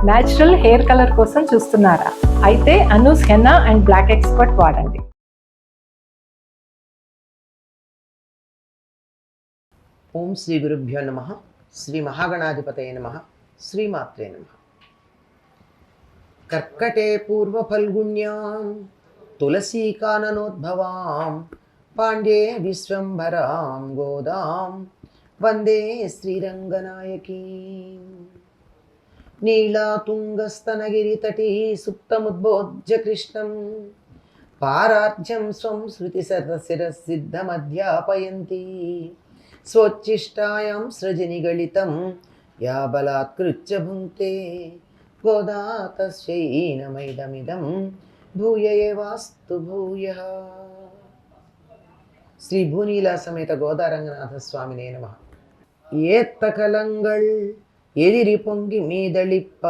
Natural hair colour కోసం చూస్తున్నారా? అయితే Anoos henna and black expert వాడండి. ఓం శ్రీ గురుభ్యో నమః. శ్రీ మహాగణాధిపతయే నమః. శ్రీమాత్రే నమః. కర్కటే పూర్వ ఫల్గుణ్యాం తులసీకాననోద్భవాం పాండ్యే విశ్వంభరాం గోదాం వందే శ్రీరంగనాయకీ. నీళాతుంగస్తనగిరితటీ సుప్తముద్బోధ్య కృష్ణం పారార్ధ్యం స్వం శృతిశతశిరసిద్ధమధ్యాపయంతి స్వోచ్ఛిష్టాయాం సృజనిగళితం యా బలాత్కృత్య భుంక్తే గోదా తస్యై నమైదమిదం భూయ ఏవాస్తు భూయః. శ్రీ భూనీలా సమేత గోదారంగనాథ స్వామినే నమః. ஏத்தகலங்கள் எதிரி பொங்கி மீதளிப்ப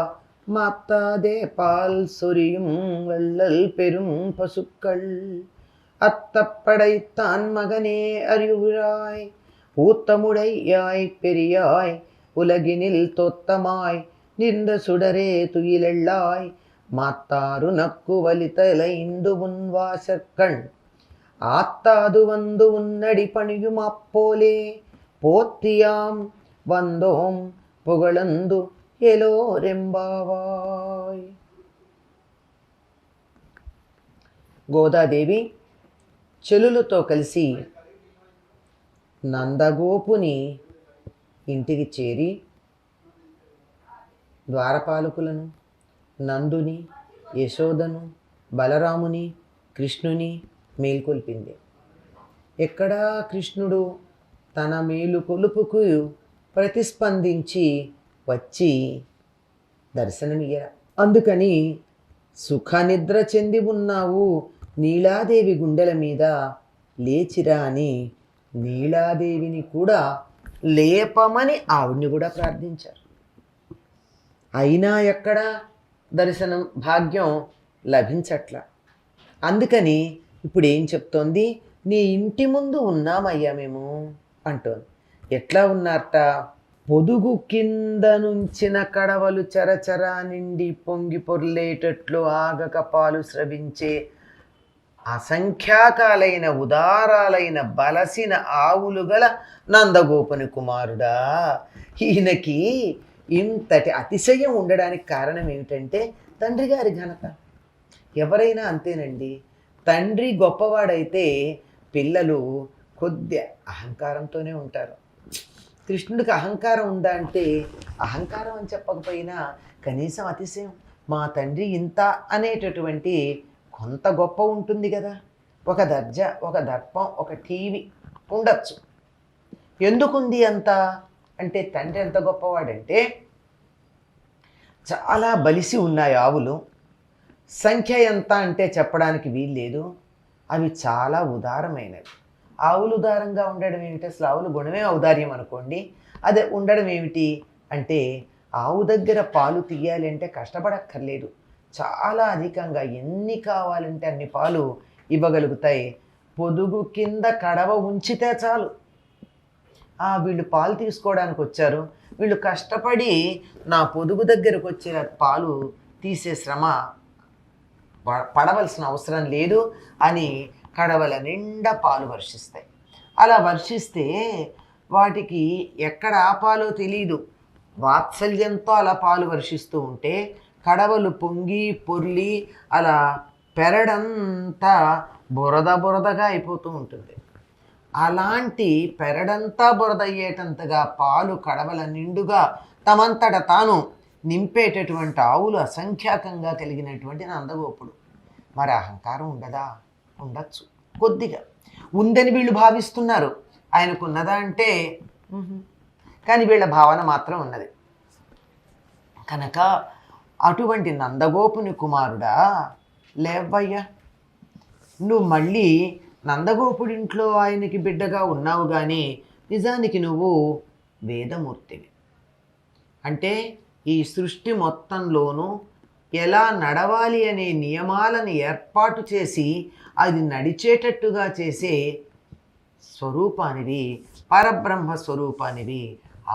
மாத்தாதே பால் சொரியும் வள்ளல் பெரும் பசுக்கள் அத்தப்படைத்தான் மகனே அறிவுராய் ஊத்தமுடையாய் பெரியாய் உலகினில் தொத்தமாய் நின்ற சுடரே துயிலெள்ளாய் மாத்தாரு நக்கு வலித்தலைந்து உன் வாசற்கண் ஆத்தாது வந்து உன்னடி பணியும் அப்போலே போத்தியாம் వందోం పొగళందు ఎలోరెంబావాయ్. గోదాదేవి చెలులతో కలిసి నందగోపుని ఇంటికి చేరి ద్వారపాలకులను, నందుని, యశోదను, బలరాముని, కృష్ణుని మేల్కొల్పింది. ఎక్కడా కృష్ణుడు తన మేలు కొలుపుకు ప్రతిస్పందించి వచ్చి దర్శనమియ్య. అందుకని సుఖనిద్ర చెంది ఉన్నావు, నీలాదేవి గుండెల మీద లేచిరా అని నీలాదేవిని కూడా లేపమని ఆవిడ్ని కూడా ప్రార్థించారు. అయినా ఎక్కడ దర్శనం భాగ్యం లభించట్ల. అందుకని ఇప్పుడు ఏం చెప్తోంది? నీ ఇంటి ముందు ఉన్నామయ్యా మేము అంటోంది. ఎట్లా ఉన్నారట? పొదుగు కింద నుంచిన కడవలు చరచరా నిండి పొంగి పొర్లేటట్లు ఆగక పాలు స్రవించే అసంఖ్యాకాలైన ఉదారాలైన బలసిన ఆవులు గల నందగోపుని కుమారుడా. ఈయనకి ఇంతటి అతిశయం ఉండడానికి కారణం ఏమిటంటే తండ్రి గారి ఘనత. ఎవరైనా అంతేనండి. తండ్రి గొప్పవాడైతే పిల్లలు కొద్ది అహంకారంతోనే ఉంటారు. కృష్ణుడికి అహంకారం ఉందా అంటే అహంకారం అని చెప్పకపోయినా కనీసం అతిశయం, మా తండ్రి ఇంత అనేటటువంటి కొంత గొప్ప ఉంటుంది కదా. ఒక దర్జా, ఒక దర్పం, ఒక టీవీ ఉండొచ్చు. ఎందుకుంది అంత అంటే తండ్రి ఎంత గొప్పవాడంటే చాలా బలిసి ఉన్నాయి ఆవులు. సంఖ్య ఎంత అంటే చెప్పడానికి వీల్లేదు. అవి చాలా ఉదారమైనవి. ఆవులు ఉదారంగా ఉండడం ఏమిటి? అసలు ఆవులు గుణమే ఔదార్యం అనుకోండి. అదే ఉండడం ఏమిటి అంటే ఆవు దగ్గర పాలు తీయాలి అంటే కష్టపడక్కర్లేదు. చాలా అధికంగా ఎన్ని కావాలంటే అన్ని పాలు ఇవ్వగలుగుతాయి. పొదుగు కింద కడవ ఉంచితే చాలు. వీళ్ళు పాలు తీసుకోవడానికి వచ్చారు, వీళ్ళు కష్టపడి నా పొదుగు దగ్గరకు వచ్చే పాలు తీసే శ్రమ పడవలసిన అవసరం లేదు అని కడవల నిండా పాలు వర్షిస్తాయి. అలా వర్షిస్తే వాటికి ఎక్కడ ఆపాలో తెలీదు. వాత్సల్యంతో అలా పాలు వర్షిస్తూ ఉంటే కడవలు పొంగి పొర్లి అలా పెరడంతా బురదగా అయిపోతూ ఉంటుంది. అలాంటి పెరడంతా బురద అయ్యేటంతగా పాలు కడవల నిండుగా తమంతట తాను నింపేటటువంటి ఆవులు అసంఖ్యాకంగా కలిగినటువంటి నందగోపుడు. మరి అహంకారం ఉండదా? ఉండొచ్చు, కొద్దిగా ఉందని వీళ్ళు భావిస్తున్నారు. ఆయనకున్నదా అంటే కానీ వీళ్ళ భావన మాత్రం ఉన్నది. కనుక అటువంటి నందగోపుని కుమారుడా, లేవయ్యా, నువ్వు మళ్ళీ నందగోపుడింట్లో ఆయనకి బిడ్డగా ఉన్నావు, కానీ నిజానికి నువ్వు వేదమూర్తివి. అంటే ఈ సృష్టి మొత్తంలోనూ ఎలా నడవాలి అనే నియమాలను ఏర్పాటు చేసి అది నడిచేటట్టుగా చేసే స్వరూపానివి, పరబ్రహ్మ స్వరూపానివి,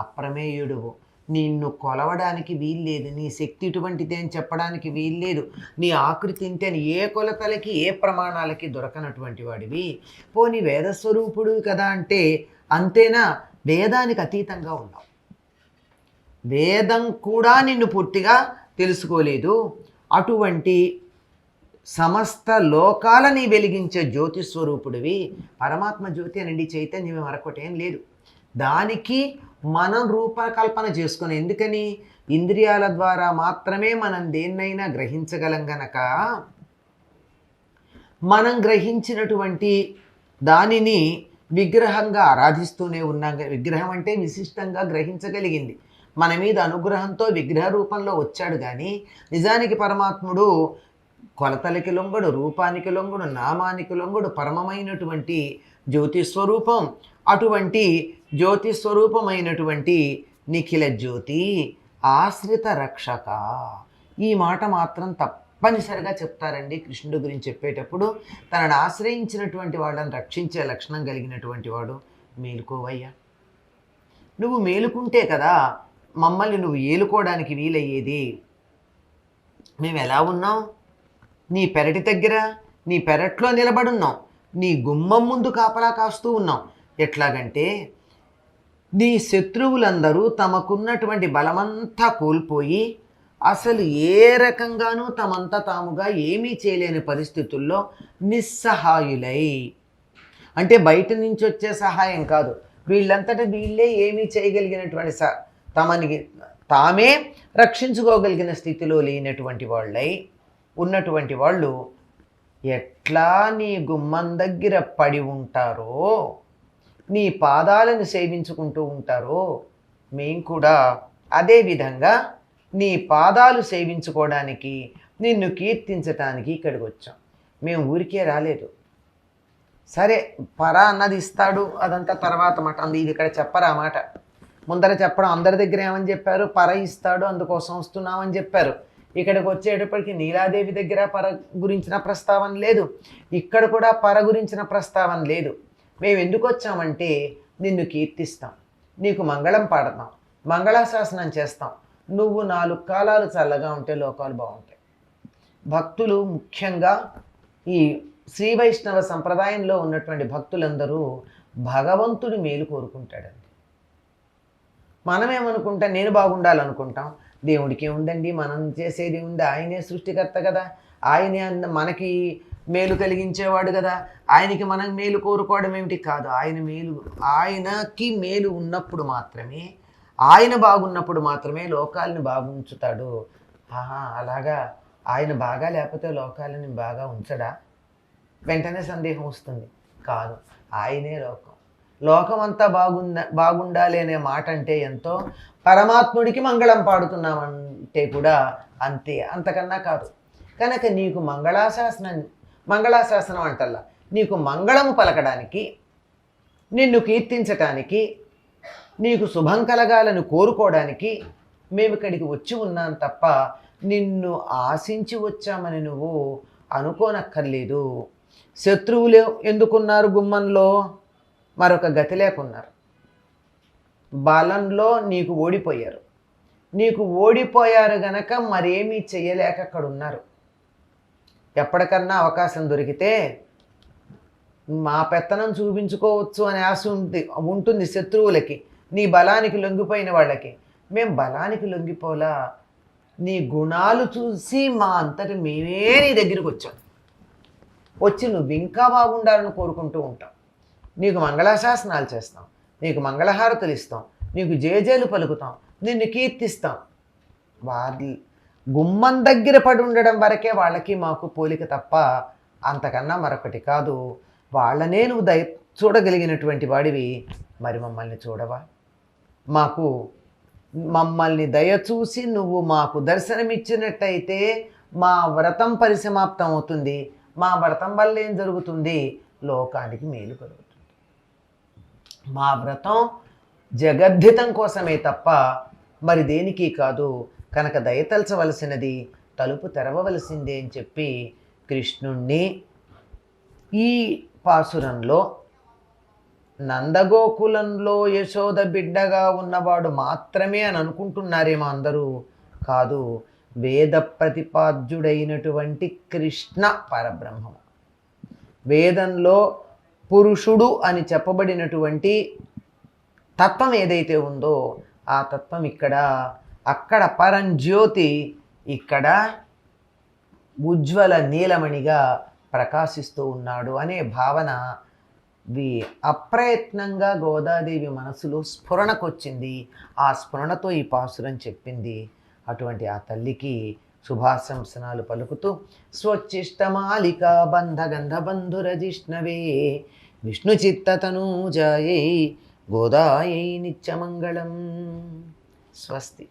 అప్రమేయుడువు. నిన్ను కొలవడానికి వీల్లేదు, నీ శక్తి ఇటువంటిది అని చెప్పడానికి వీల్లేదు, నీ ఆకృతి ఇంతే అని ఏ కొలతలకి ఏ ప్రమాణాలకి దొరకనటువంటి వాడివి. పోనీ వేదస్వరూపుడు కదా అంటే అంతేనా? వేదానికి అతీతంగా ఉన్నావు. వేదం కూడా నిన్ను పూర్తిగా తెలుసుకోలేదు. అటువంటి సమస్త లోకాలని వెలిగించే జ్యోతి స్వరూపుడివి. పరమాత్మ జ్యోతి అనండి, చైతన్యమే, మరొకటేం లేదు. దానికి మనం రూపకల్పన చేసుకుని, ఎందుకని ఇంద్రియాల ద్వారా మాత్రమే మనం దేన్నైనా గ్రహించగలం గనక మనం గ్రహించినటువంటి దానిని విగ్రహంగా ఆరాధిస్తూనే ఉన్నాం. విగ్రహం అంటే విశిష్టంగా గ్రహించగలిగింది. మన మీద అనుగ్రహంతో విగ్రహ రూపంలో వచ్చాడు. కానీ నిజానికి పరమాత్ముడు కొలతలకి లొంగడు, రూపానికి లొంగడు, నామానికి లొంగడు, పరమమైనటువంటి జ్యోతి స్వరూపం. అటువంటి జ్యోతి స్వరూపమైనటువంటి నిఖిల జ్యోతి ఆశ్రిత రక్షక. ఈ మాట మాత్రం తప్పనిసరిగా చెప్తారండి కృష్ణుడి గురించి చెప్పేటప్పుడు. తనను ఆశ్రయించినటువంటి వాళ్ళని రక్షించే లక్షణం కలిగినటువంటి వాడు. మేలుకోవయ్యా, నువ్వు మేలుకుంటే కదా మమ్మల్ని నువ్వు ఏలుకోవడానికి వీలయ్యేది. మేము ఎలా ఉన్నాం? నీ పెరటి దగ్గర, నీ పెరట్లో నిలబడున్నాం, నీ గుమ్మం ముందు కాపలా కాస్తూ ఉన్నాం. ఎట్లాగంటే నీ శత్రువులందరూ తమకున్నటువంటి బలమంతా కోల్పోయి అసలు ఏ రకంగానూ తమంతా తాముగా ఏమీ చేయలేని పరిస్థితుల్లో నిస్సహాయులై, అంటే బయట నుంచి వచ్చే సహాయం కాదు, వీళ్ళంతటా వీళ్ళే ఏమీ చేయగలిగినటువంటి తమని తామే రక్షించుకోగలిగిన స్థితిలో లేనటువంటి వాళ్ళై ఉన్నటువంటి వాళ్ళు ఎట్లా నీ గుమ్మం దగ్గర పడి ఉంటారో, నీ పాదాలను సేవించుకుంటూ ఉంటారో, మేం కూడా అదే విధంగా నీ పాదాలు సేవించుకోవడానికి, నిన్ను కీర్తించటానికి ఇక్కడికి వచ్చాం. మేము ఊరికే రాలేదు. సరే, పర అన్నది ఇస్తాడు, అదంతా తర్వాత మాట. ఇది ఇక్కడ చెప్పరా మాట. ముందర చెప్పడం అందరి దగ్గర ఏమని చెప్పారు? పర ఇస్తాడు, అందుకోసం వస్తున్నామని చెప్పారు. ఇక్కడికి వచ్చేటప్పటికి నీలాదేవి దగ్గర పర గురించిన ప్రస్తావన లేదు, ఇక్కడ కూడా పర గురించిన ప్రస్తావన లేదు. మేము ఎందుకు వచ్చామంటే నిన్ను కీర్తిస్తాం, నీకు మంగళం పాడతాం, మంగళాశాసనం చేస్తాం. నువ్వు 4 కాలాలు చల్లగా ఉంటే లోకాలు బాగుంటాయి. భక్తులు ముఖ్యంగా ఈ శ్రీ వైష్ణవ సంప్రదాయంలో ఉన్నటువంటి భక్తులందరూ భగవంతుడి మేలు కోరుకుంటాడండి. మనమేమనుకుంటాం? నేను బాగుండాలనుకుంటాం. దేవుడికి ఉందండి, మనం చేసేది ఉంది, ఆయనే సృష్టికర్త కదా, ఆయనే మనకి మేలు కలిగించేవాడు కదా, ఆయనకి మనం మేలు కోరుకోవడం ఏమిటి? కాదు, ఆయనకి మేలు ఉన్నప్పుడు మాత్రమే, ఆయన బాగున్నప్పుడు మాత్రమే లోకాలని బాగుంచుతాడు. అలాగా ఆయన బాగా లేకపోతే లోకాలని బాగా ఉంచడా? వెంటనే సందేహం వస్తుంది. కాదు, ఆయనే లోకం, లోకమంతా బాగుండాలి అనే మాట అంటే ఎంతో, పరమాత్ముడికి మంగళం పాడుతున్నామంటే కూడా అంతే, అంతకన్నా కాదు. కనుక నీకు మంగళాశాసనం అంటల్లా, నీకు మంగళము పలకడానికి, నిన్ను కీర్తించటానికి, నీకు శుభం కలగాలని కోరుకోవడానికి మేము ఇక్కడికి వచ్చి ఉన్నాం తప్ప నిన్ను ఆశించి వచ్చామని నువ్వు అనుకోనక్కర్లేదు. శత్రువులు ఎందుకున్నారు గుమ్మంలో? మరొక గతి లేకున్నారు. బలంలో నీకు ఓడిపోయారు. నీకు ఓడిపోయారు గనక మరేమీ చెయ్యలేక అక్కడ ఉన్నారు. ఎప్పటికన్నా అవకాశం దొరికితే మా పెత్తనం చూపించుకోవచ్చు అనే ఆశ ఉంటుంది శత్రువులకి, నీ బలానికి లొంగిపోయిన వాళ్ళకి. మేము బలానికి లొంగిపోలా, నీ గుణాలు చూసి మా అంతటి మేమే నీ దగ్గరికి వచ్చాం. వచ్చి నువ్వు ఇంకా బాగుండాలని కోరుకుంటూ ఉంటాం. నీకు మంగళాశాసనాలు చేస్తాం, నీకు మంగళహారతులు ఇస్తాం, నీకు జేజేలు పలుకుతాం, నిన్ను కీర్తిస్తాం. వాళ్ళ గుమ్మం దగ్గర పడి ఉండడం వరకే వాళ్ళకి మాకు పోలిక తప్ప అంతకన్నా మరొకటి కాదు. వాళ్ళనే నువ్వు చూడగలిగినటువంటి వాడివి, మరి మమ్మల్ని చూడవా? మమ్మల్ని దయ చూసి నువ్వు మాకు దర్శనమిచ్చినట్టయితే మా వ్రతం పరిసమాప్తం అవుతుంది. మా వ్రతం వల్ల ఏం జరుగుతుంది? లోకానికి మేలు కలుగుతుంది. మా వ్రతం జగద్ధితం కోసమే తప్ప మరి దేనికి కాదు. కనుక దయతలచవలసినది, తలుపు తెరవవలసిందే అని చెప్పి కృష్ణుణ్ణి ఈ పాసురంలో నందగోకులంలో యశోద బిడ్డగా ఉన్నవాడు మాత్రమే అని అనుకుంటున్నారేమో అందరూ. కాదు, వేద ప్రతిపాద్యుడైనటువంటి కృష్ణ పరబ్రహ్మము. వేదంలో పురుషుడు అని చెప్పబడినటువంటి తత్వం ఏదైతే ఉందో ఆ తత్వం ఇక్కడ, అక్కడ పరంజ్యోతి, ఇక్కడ ఉజ్వల నీలమణిగా ప్రకాశిస్తూ ఉన్నాడు అనే భావన అప్రయత్నంగా గోదాదేవి మనసులో స్ఫురణకొచ్చింది. ఆ స్ఫురణతో ఈ పాసురం చెప్పింది. అటువంటి ఆ తల్లికి శుభాశంసనాలు పలుకుతూ స్వచ్చిష్టమాలికా బంధగంధబంధురజిష్ణవే విష్ణు చిత్తతనూజాయై గోదాయై నిత్యమంగళం. స్వస్తి.